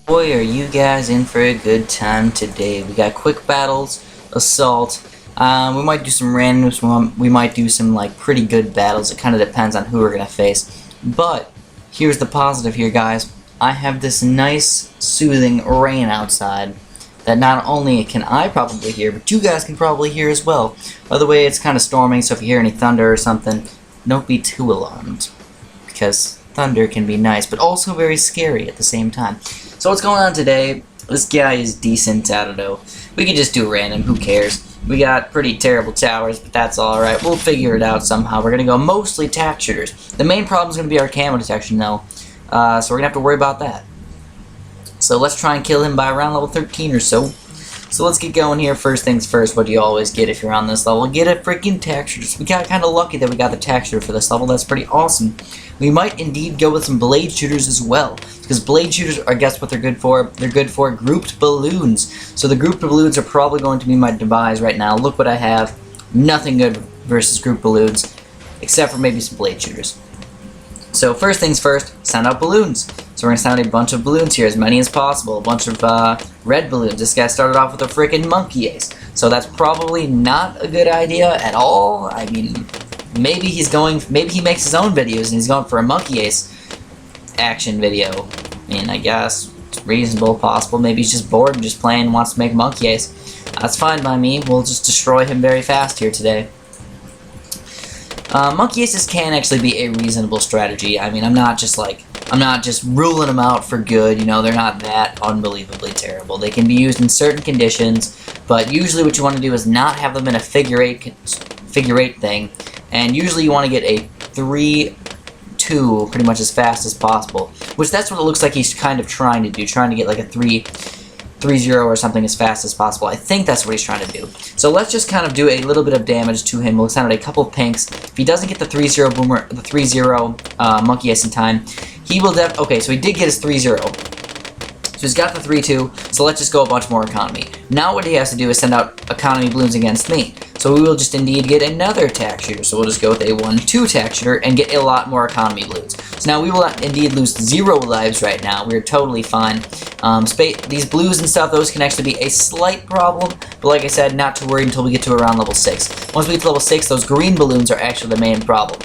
Boy, are you guys in for a good time today. We got quick battles, assault. We might do some randoms. We might do some like pretty good battles. It kind of depends on who we're gonna face. But here's the positive here, guys. I have this nice, soothing rain outside that not only can I probably hear, but you guys can probably hear as well. By the way, it's kind of storming, so if you hear any thunder or something, don't be too alarmed, because thunder can be nice, but also very scary at the same time. So what's going on today? This guy is decent, I don't know. We can just do random, who cares? We got pretty terrible towers, but that's alright. We'll figure it out somehow. We're going to go mostly tack shooters. The main problem is going to be our camo detection, though. So we're going to have to worry about that. So let's try and kill him by around level 13 or so. So let's get going here. First things first, what do you always get if you're on this level? Get a freaking tack shooter. We got kind of lucky that we got the tack shooter for this level. That's pretty awesome. We might indeed go with some blade shooters as well, because blade shooters are, guess what they're good for? They're good for grouped balloons. So the grouped balloons are probably going to be my demise right now. Look what I have. Nothing good versus grouped balloons, except for maybe some blade shooters. So first things first, send out balloons. So we're going to send out a bunch of balloons here, as many as possible. A bunch of red balloons. This guy started off with a freaking monkey ace. So that's probably not a good idea at all. I mean, maybe he makes his own videos and he's going for a monkey ace action video. I mean, I guess it's reasonable, possible. Maybe he's just bored and just playing, wants to make monkey ace. That's fine by me. We'll just destroy him very fast here today. Monkey aces can actually be a reasonable strategy. I mean, I'm not just ruling them out for good, you know, they're not that unbelievably terrible. They can be used in certain conditions, but usually what you want to do is not have them in a figure eight thing, and usually you want to get a 3-2 pretty much as fast as possible, which that's what it looks like he's kind of trying to do, trying to get like a 3-0 or something as fast as possible. I think that's what he's trying to do. So let's just kind of do a little bit of damage to him. We'll send out a couple of pinks. If he doesn't get the 3-0 boomer, the 3-0 monkey ace in time, he will okay, so he did get his 3-0. So he's got the 3-2, so let's just go a bunch more economy. Now what he has to do is send out economy balloons against me. So we will just indeed get another tack shooter. So we'll just go with a 1-2 tack shooter and get a lot more economy balloons. So now we will indeed lose 0 lives right now. We're totally fine. These blues and stuff, those can actually be a slight problem, but like I said, not to worry until we get to around level 6. Once we get to level 6, those green balloons are actually the main problem.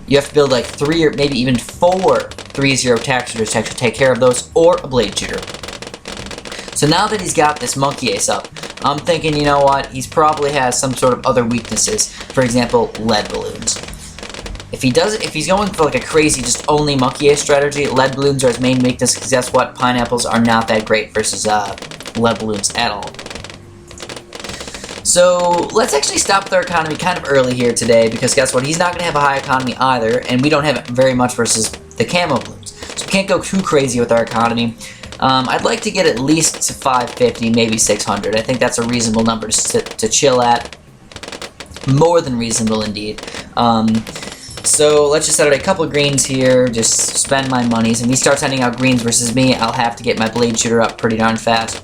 You have to build like 3 or maybe even 4 3-0 tack shooters to actually take care of those, or a blade shooter. So now that he's got this monkey ace up, I'm thinking, you know what, he's probably has some sort of other weaknesses. For example, lead balloons. If he's going for like a crazy just only monkey ace strategy, lead balloons are his main weakness, because guess what, pineapples are not that great versus lead balloons at all. So let's actually stop with our economy kind of early here today, because guess what, he's not going to have a high economy either, and we don't have very much versus the camo balloons. So we can't go too crazy with our economy. I'd like to get at least to 550, maybe 600. I think that's a reasonable number to chill at. More than reasonable indeed. So let's just set out a couple of greens here, just spend my monies. And he starts sending out greens versus me, I'll have to get my blade shooter up pretty darn fast.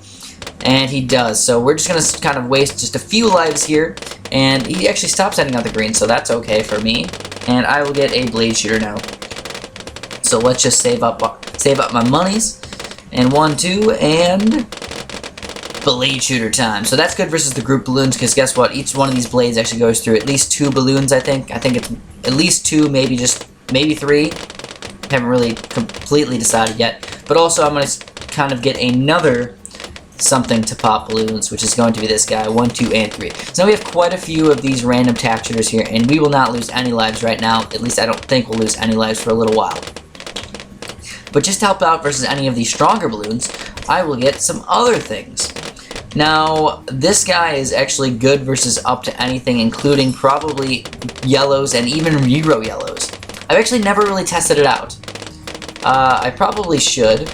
And he does, so we're just going to kind of waste just a few lives here. And he actually stopped sending out the greens, so that's okay for me. And I will get a blade shooter now. So let's just save up my monies. And 1-2, and blade shooter time. So that's good versus the group balloons, because guess what? Each one of these blades actually goes through at least 2 balloons, I think. I think it's at least 2, maybe 3. Haven't really completely decided yet. But also I'm going to kind of get another something to pop balloons, which is going to be this guy, 1, 2, and 3. So now we have quite a few of these random tack shooters here, and we will not lose any lives right now. At least I don't think we'll lose any lives for a little while. But just to help out versus any of these stronger balloons, I will get some other things. Now, this guy is actually good versus up to anything, including probably yellows and even Rero yellows. I've actually never really tested it out. I probably should.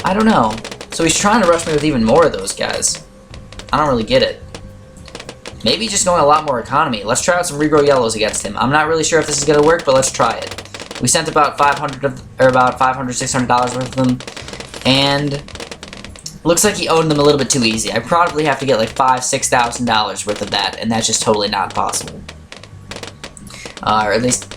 I don't know. So he's trying to rush me with even more of those guys. I don't really get it. Maybe just going a lot more economy. Let's try out some Rero yellows against him. I'm not really sure if this is going to work, but let's try it. We sent about $600 worth of them, and looks like he owned them a little bit too easy. I probably have to get like $5,000–6,000 worth of that, and that's just totally not possible. Or at least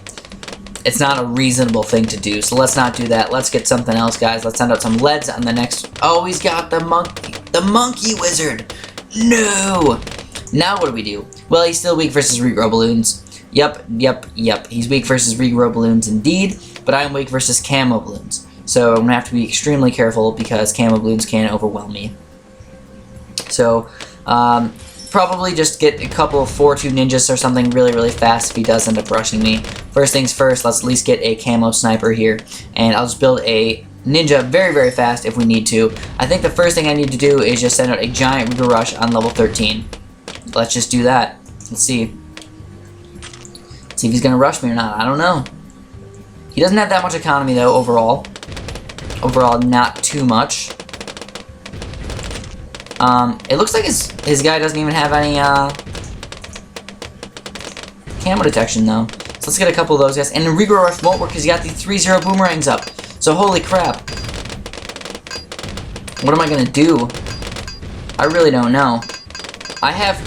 it's not a reasonable thing to do. So let's not do that. Let's get something else, guys. Let's send out some leads on the next. Oh, he's got the monkey wizard. No. Now what do we do? Well, he's still weak versus regrow balloons. Yep. He's weak versus regrow balloons indeed, but I'm weak versus camo balloons. So I'm gonna have to be extremely careful because camo balloons can overwhelm me. So probably just get a couple of 4-2 ninjas or something really fast if he does end up rushing me. First things first, let's at least get a camo sniper here, and I'll just build a ninja very if we need to. I think the first thing I need to do is just send out a giant Reaper Rush on level 13. Let's just do that. Let's see. See if he's gonna rush me or not. I don't know. He doesn't have that much economy though overall. Overall, not too much. It looks like his guy doesn't even have any camo detection though. So let's get a couple of those guys. And the Regrow Rush won't work because he got the 3-0 boomerangs up. So holy crap. What am I gonna do? I really don't know. I have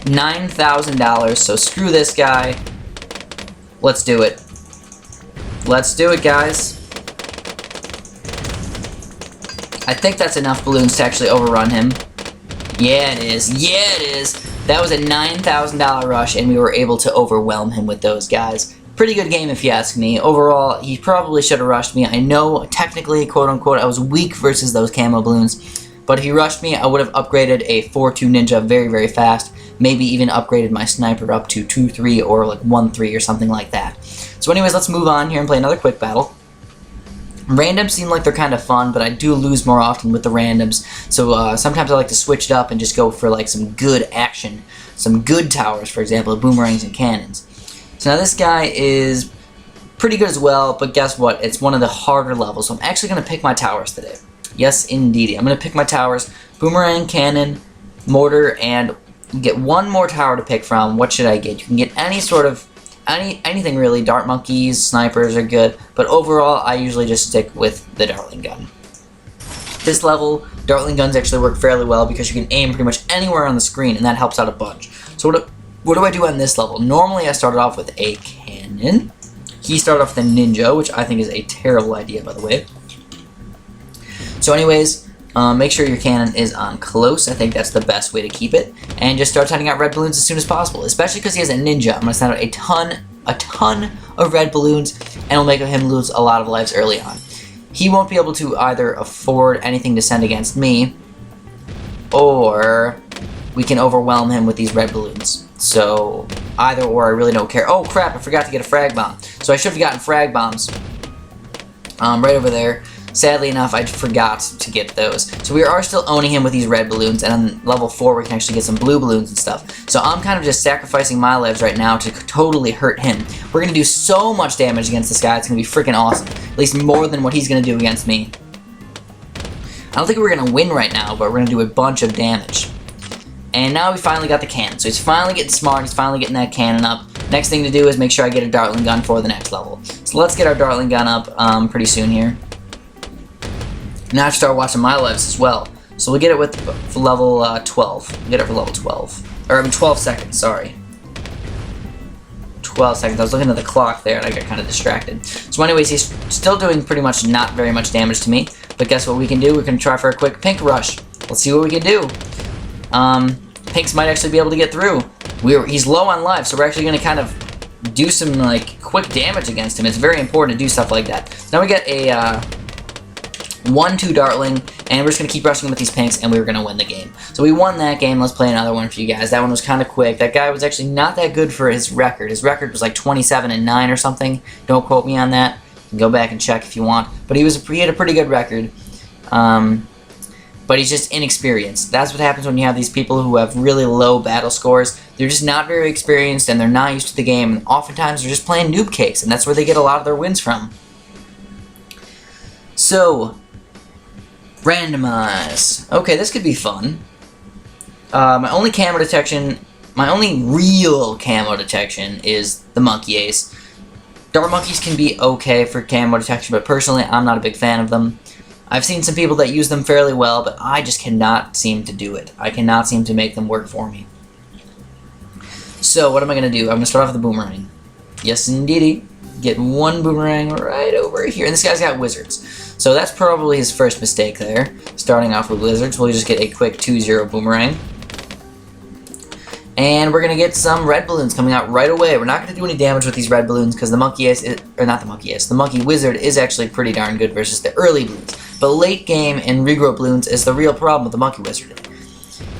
$9,000, so screw this guy. Let's do it. Let's do it, guys. I think that's enough balloons to actually overrun him. Yeah, it is. Yeah, it is. That was a $9,000 rush, and we were able to overwhelm him with those guys. Pretty good game, if you ask me. Overall, he probably should have rushed me. I know, technically, quote-unquote, I was weak versus those camo balloons. But if he rushed me, I would have upgraded a 4-2 ninja very fast. Maybe even upgraded my sniper up to 2-3 or like 1-3 or something like that. So anyways, let's move on here and play another quick battle. Randoms seem like they're kind of fun, but I do lose more often with the randoms. So sometimes I like to switch it up and just go for like some good action. Some good towers, for example, boomerangs and cannons. So now this guy is pretty good as well, but guess what? It's one of the harder levels, so I'm actually going to pick my towers today. Yes, indeed. I'm going to pick my towers. Boomerang, cannon, mortar, and get one more tower to pick from. What should I get? You can get any sort of anything really. Dart monkeys, snipers are good, but overall I usually just stick with the Dartling gun. This level, Dartling guns actually work fairly well because you can aim pretty much anywhere on the screen, and that helps out a bunch. So what do I do on this level? Normally I started off with a cannon. He started off with a ninja, which I think is a terrible idea, by the way. So anyways, make sure your cannon is on close. I think that's the best way to keep it. And just start sending out red balloons as soon as possible, especially because he has a ninja. I'm going to send out a ton of red balloons, and it'll make him lose a lot of lives early on. He won't be able to either afford anything to send against me, or we can overwhelm him with these red balloons. So either or, I really don't care. Oh crap, I forgot to get a frag bomb. So I should have gotten frag bombs right over there. Sadly enough, I forgot to get those. So we are still owning him with these red balloons, and on level 4 we can actually get some blue balloons and stuff. So I'm kind of just sacrificing my lives right now to totally hurt him. We're going to do so much damage against this guy, it's going to be freaking awesome. At least more than what he's going to do against me. I don't think we're going to win right now, but we're going to do a bunch of damage. And now we finally got the cannon. So he's finally getting smart, he's finally getting that cannon up. Next thing to do is make sure I get a Dartling gun for the next level. So let's get our Dartling gun up pretty soon here. Now I have to start watching my lives as well. So we'll get it with for level 12. We'll get it for level 12. Or I mean 12 seconds, sorry. 12 seconds. I was looking at the clock there and I got kind of distracted. So anyways, he's still doing pretty much not very much damage to me. But guess what we can do? We can try for a quick pink rush. Let's see what we can do. Pinks might actually be able to get through. He's low on life, so we're actually going to kind of do some like quick damage against him. It's very important to do stuff like that. So now we get a 1-2 Dartling, and we're just going to keep rushing with these pinks, and we were going to win the game. So we won that game. Let's play another one for you guys. That one was kind of quick. That guy was actually not that good for his record. His record was like 27-9 or something. Don't quote me on that. You can go back and check if you want. But he had a pretty good record. But he's just inexperienced. That's what happens when you have these people who have really low battle scores. They're just not very experienced, and they're not used to the game, and oftentimes they're just playing noob cakes, and that's where they get a lot of their wins from. So, randomize. Okay, this could be fun. My only real camo detection is the Monkey Ace. Dart monkeys can be okay for camo detection, but personally, I'm not a big fan of them. I've seen some people that use them fairly well, but I just cannot seem to do it. I cannot seem to make them work for me. So, what am I going to do? I'm going to start off with the boomerang. Yes, indeedy. get one boomerang right over here. And this guy's got wizards. So that's probably his first mistake there. Starting off with wizards, we'll just get a quick 2-0 boomerang. And we're going to get some red balloons coming out right away. We're not going to do any damage with these red balloons because the monkey ace, or not the monkey ace, the monkey wizard is actually pretty darn good versus the early balloons. But late game and regrow balloons is the real problem with the monkey wizard.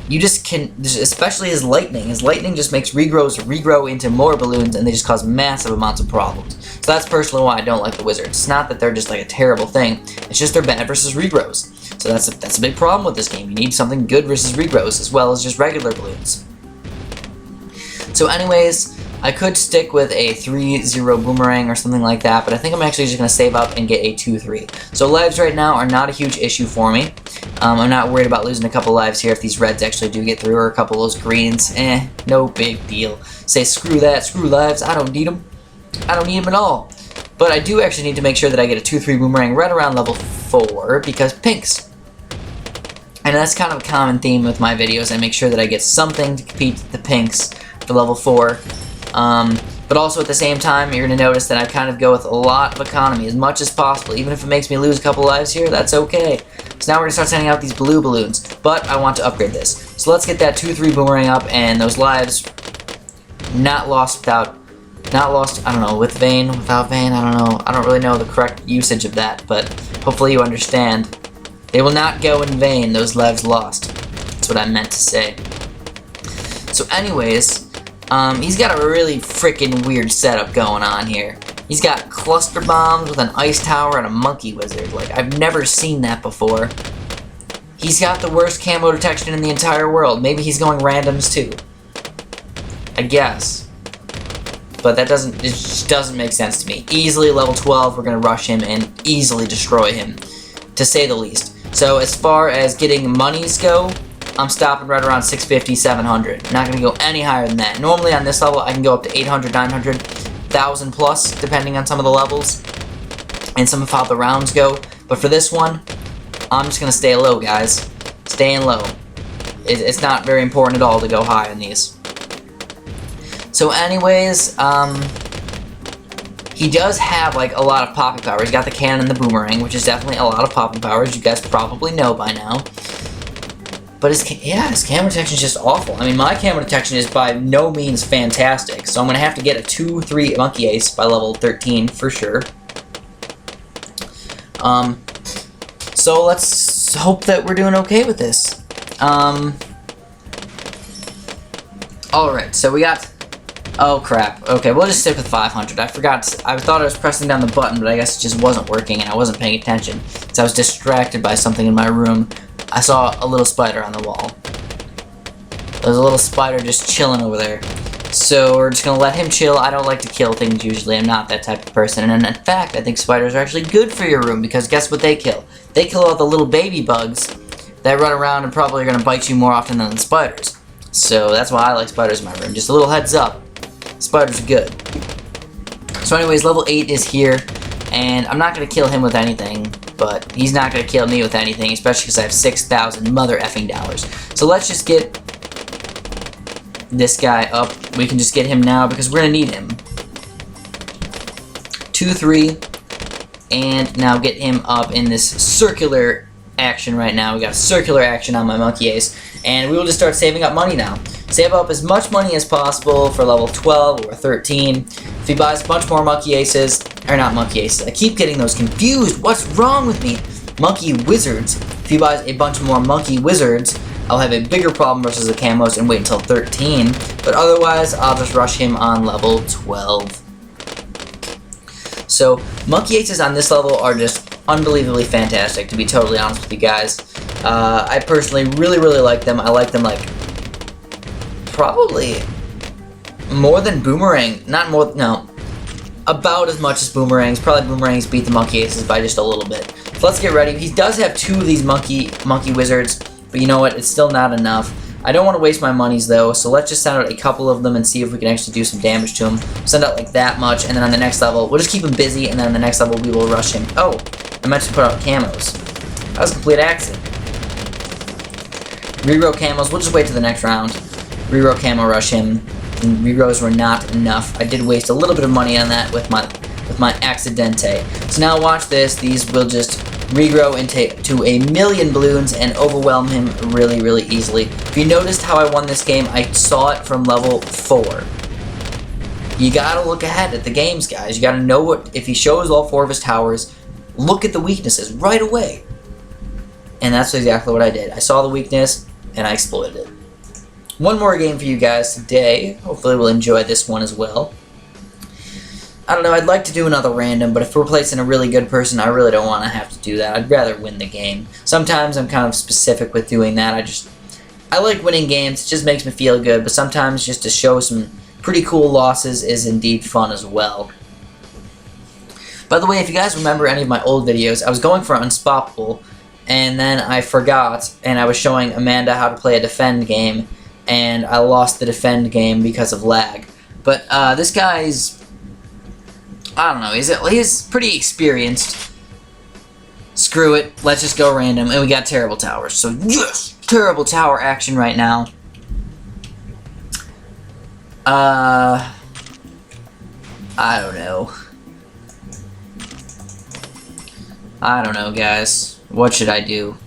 You just can, especially his lightning. His lightning just makes regrow into more balloons, and they just cause massive amounts of problems. So that's personally why I don't like the wizards. It's not that they're just like a terrible thing. It's just they're bad versus regrows. So that's a big problem with this game. You need something good versus regrows as well as just regular balloons. So anyways, I could stick with a 3-0 boomerang or something like that, but I think I'm actually just going to save up and get a 2-3. So lives right now are not a huge issue for me. I'm not worried about losing a couple lives here if these reds actually do get through, or a couple of those greens. No big deal. Say screw that, screw lives, I don't need them. I don't need them at all. But I do actually need to make sure that I get a 2-3 boomerang right around level 4 because pinks. And that's kind of a common theme with my videos. I make sure that I get something to compete with the pinks for level 4. But also at the same time, you're going to notice that I kind of go with a lot of economy as much as possible. Even if it makes me lose a couple lives here, that's okay. So now we're going to start sending out these blue balloons. But I want to upgrade this. So let's get that 2-3 boomerang up, and those lives not lost, I don't know, with vein, without vein, I don't know. I don't really know the correct usage of that, but hopefully you understand. They will not go in vain, those lives lost. That's what I meant to say. So anyways, he's got a really freaking weird setup going on here. He's got cluster bombs with an ice tower and a monkey wizard. Like, I've never seen that before. He's got the worst camo detection in the entire world. Maybe he's going randoms too. I guess. But it just doesn't make sense to me. Easily level 12, we're going to rush him and easily destroy him, to say the least. So as far as getting monies go, I'm stopping right around 650, 700. Not going to go any higher than that. Normally on this level, I can go up to 800, 900, 1,000 plus, depending on some of the levels and some of how the rounds go. But for this one, I'm just going to stay low, guys. Staying low. It's not very important at all to go high on these. So anyways, he does have like a lot of popping power. He's got the cannon and the boomerang, which is definitely a lot of popping power, as you guys probably know by now. But his camo detection is just awful. I mean, my camo detection is by no means fantastic, so I'm going to have to get a 2-3 monkey ace by level 13 for sure. So let's hope that we're doing okay with this. Alright, so we got... Oh crap. Okay, we'll just stick with 500. I forgot. I thought I was pressing down the button, but I guess it just wasn't working and I wasn't paying attention. So I was distracted by something in my room. I saw a little spider on the wall. There's a little spider just chilling over there. So we're just going to let him chill. I don't like to kill things usually. I'm not that type of person. And in fact, I think spiders are actually good for your room because guess what they kill? They kill all the little baby bugs that run around and probably are going to bite you more often than the spiders. So that's why I like spiders in my room. Just a little heads up. Spiders are good. So anyways, level 8 is here. And I'm not going to kill him with anything. But he's not going to kill me with anything, especially because I have 6,000 mother effing dollars. So let's just get this guy up. We can just get him now because we're going to need him. 2-3. And now get him up in this circular action right now. We got circular action on my monkey ace. And we will just start saving up money now. Save up as much money as possible for level 12 or 13. If he buys a bunch more monkey aces, or not monkey aces, I keep getting those confused. What's wrong with me? Monkey wizards. If he buys a bunch more monkey wizards, I'll have a bigger problem versus the camos and wait until 13. But otherwise, I'll just rush him on level 12. So, monkey aces on this level are just unbelievably fantastic, to be totally honest with you guys. I personally really like them. I like them like probably more than boomerang. No. About as much as boomerangs. Probably boomerangs beat the monkey aces by just a little bit. So let's get ready. He does have 2 of these monkey wizards, but you know what? It's still not enough. I don't want to waste my monies though, so let's just send out a couple of them and see if we can actually do some damage to him. Send out like that much, and then on the next level, we'll just keep him busy, and then on the next level, we will rush him. Oh, I meant to put out camos. That was a complete accident. Rerow camos, we'll just wait to the next round. Rerow camo rush him. And rerows were not enough. I did waste a little bit of money on that with my with my accidente. So now watch this. These will just regrow into a million balloons and overwhelm him really, really easily. If you noticed how I won this game, I saw it from level 4. You gotta look ahead at the games, guys. You gotta know what, if he shows all 4 of his towers, look at the weaknesses right away. And that's exactly what I did. I saw the weakness, and I exploited it. One more game for you guys today. Hopefully we'll enjoy this one as well. I don't know, I'd like to do another random, but if we're placing a really good person, I really don't want to have to do that. I'd rather win the game. Sometimes I'm kind of specific with doing that. I like winning games. It just makes me feel good, but sometimes just to show some pretty cool losses is indeed fun as well. By the way, if you guys remember any of my old videos, I was going for Unstoppable, and then I forgot, and I was showing Amanda how to play a defend game, and I lost the defend game because of lag. But this guy's, I don't know, he's pretty experienced. Screw it, let's just go random, and we got terrible towers. So yes, terrible tower action right now. I don't know. I don't know, guys. What should I do?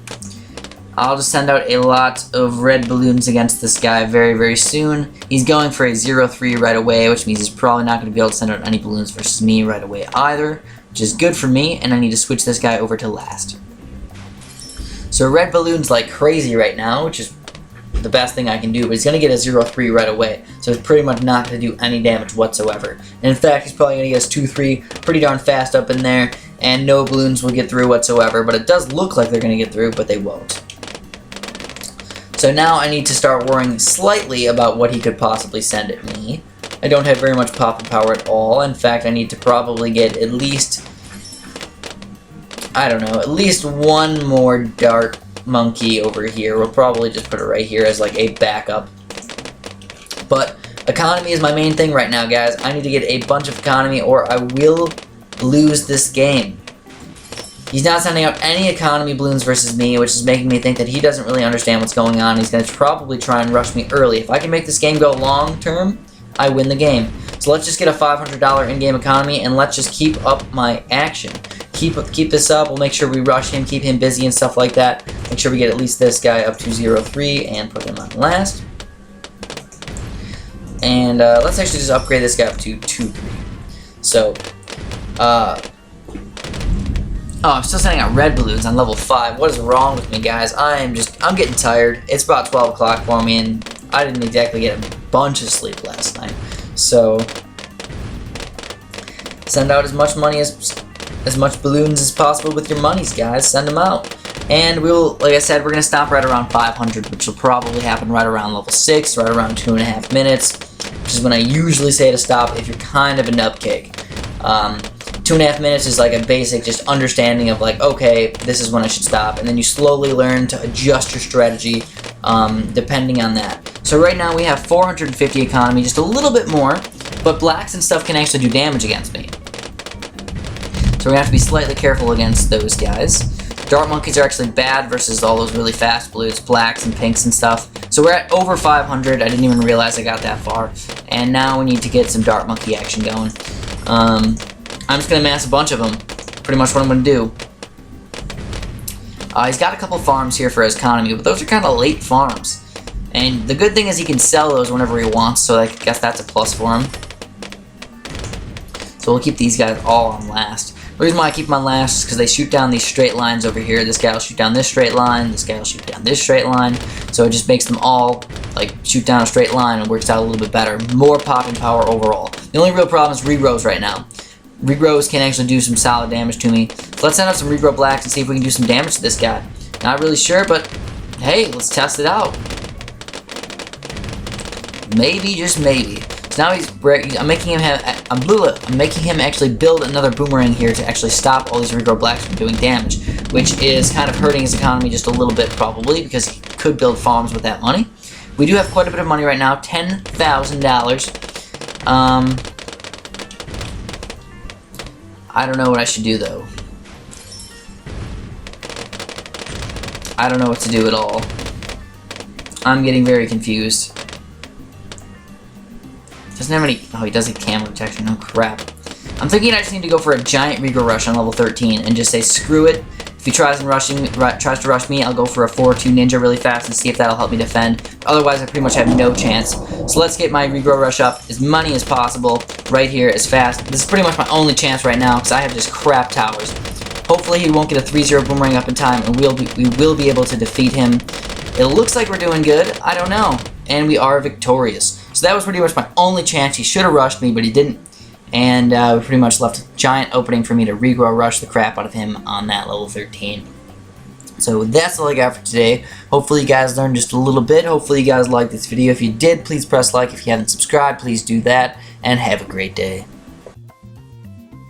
I'll just send out a lot of red balloons against this guy very, very soon. He's going for a 0-3 right away, which means he's probably not going to be able to send out any balloons versus me right away either, which is good for me, and I need to switch this guy over to last. So red balloons like crazy right now, which is the best thing I can do, but he's going to get a 0-3 right away, so it's pretty much not going to do any damage whatsoever. And in fact, he's probably going to get us 2-3 pretty darn fast up in there, and no balloons will get through whatsoever, but it does look like they're going to get through, but they won't. So now I need to start worrying slightly about what he could possibly send at me. I don't have very much popping power at all. In fact, I need to probably get at least, I don't know, at least one more dart monkey over here. We'll probably just put it right here as like a backup. But economy is my main thing right now, guys. I need to get a bunch of economy or I will lose this game. He's not sending out any economy balloons versus me, which is making me think that he doesn't really understand what's going on. He's going to probably try and rush me early. If I can make this game go long term, I win the game. So let's just get a $500 in-game economy, and let's just keep up my action. Keep this up. We'll make sure we rush him, keep him busy and stuff like that. Make sure we get at least this guy up to 0-3 and put him on last. And let's actually just upgrade this guy up to 2-3. So, oh, I'm still sending out red balloons on level 5. What is wrong with me, guys? I'm getting tired. It's about 12 o'clock for me, and I didn't exactly get a bunch of sleep last night. So, send out as much money as much balloons as possible with your monies, guys. Send them out. And we'll, like I said, we're going to stop right around 500, which will probably happen right around level 6, right around 2.5 minutes, which is when I usually say to stop if you're kind of a nutcake. 2.5 minutes is like a basic just understanding of like, okay, this is when I should stop, and then you slowly learn to adjust your strategy depending on that. So right now we have 450 economy, just a little bit more, but blacks and stuff can actually do damage against me. So we're going to have to be slightly careful against those guys. Dart monkeys are actually bad versus all those really fast blues, blacks and pinks and stuff. So we're at over 500. I didn't even realize I got that far. And now we need to get some dart monkey action going. I'm just going to mass a bunch of them. Pretty much what I'm going to do. He's got a couple farms here for his economy, but those are kind of late farms. And the good thing is he can sell those whenever he wants, so I guess that's a plus for him. So we'll keep these guys all on last. The reason why I keep them on last is because they shoot down these straight lines over here. This guy will shoot down this straight line, this guy will shoot down this straight line. So it just makes them all like shoot down a straight line and works out a little bit better. More popping power overall. The only real problem is regrows right now. Regrows can actually do some solid damage to me. So let's send out some regrow blacks and see if we can do some damage to this guy. Not really sure, but hey, let's test it out. Maybe, just maybe. So now I'm making him actually build another boomerang here to actually stop all these regrow blacks from doing damage, which is kind of hurting his economy just a little bit probably because he could build farms with that money. We do have quite a bit of money right now, $10,000. I don't know what I should do though. I don't know what to do at all. I'm getting very confused. Doesn't have any. Oh, he does have camo protection. Oh crap. I'm thinking I just need to go for a giant regrow rush on level 13 and just say screw it. If he tries to rush me, I'll go for a 4-2 ninja really fast and see if that'll help me defend. Otherwise, I pretty much have no chance. So let's get my regrow rush up as many as possible right here as fast. This is pretty much my only chance right now because I have just crap towers. Hopefully he won't get a 3-0 boomerang up in time and we will be able to defeat him. It looks like we're doing good. I don't know. And we are victorious. So that was pretty much my only chance. He should have rushed me, but he didn't. And we pretty much left a giant opening for me to regrow rush the crap out of him on that level 13. So that's all I got for today. Hopefully you guys learned just a little bit. Hopefully you guys liked this video. If you did, please press like. If you haven't subscribed, please do that. And have a great day.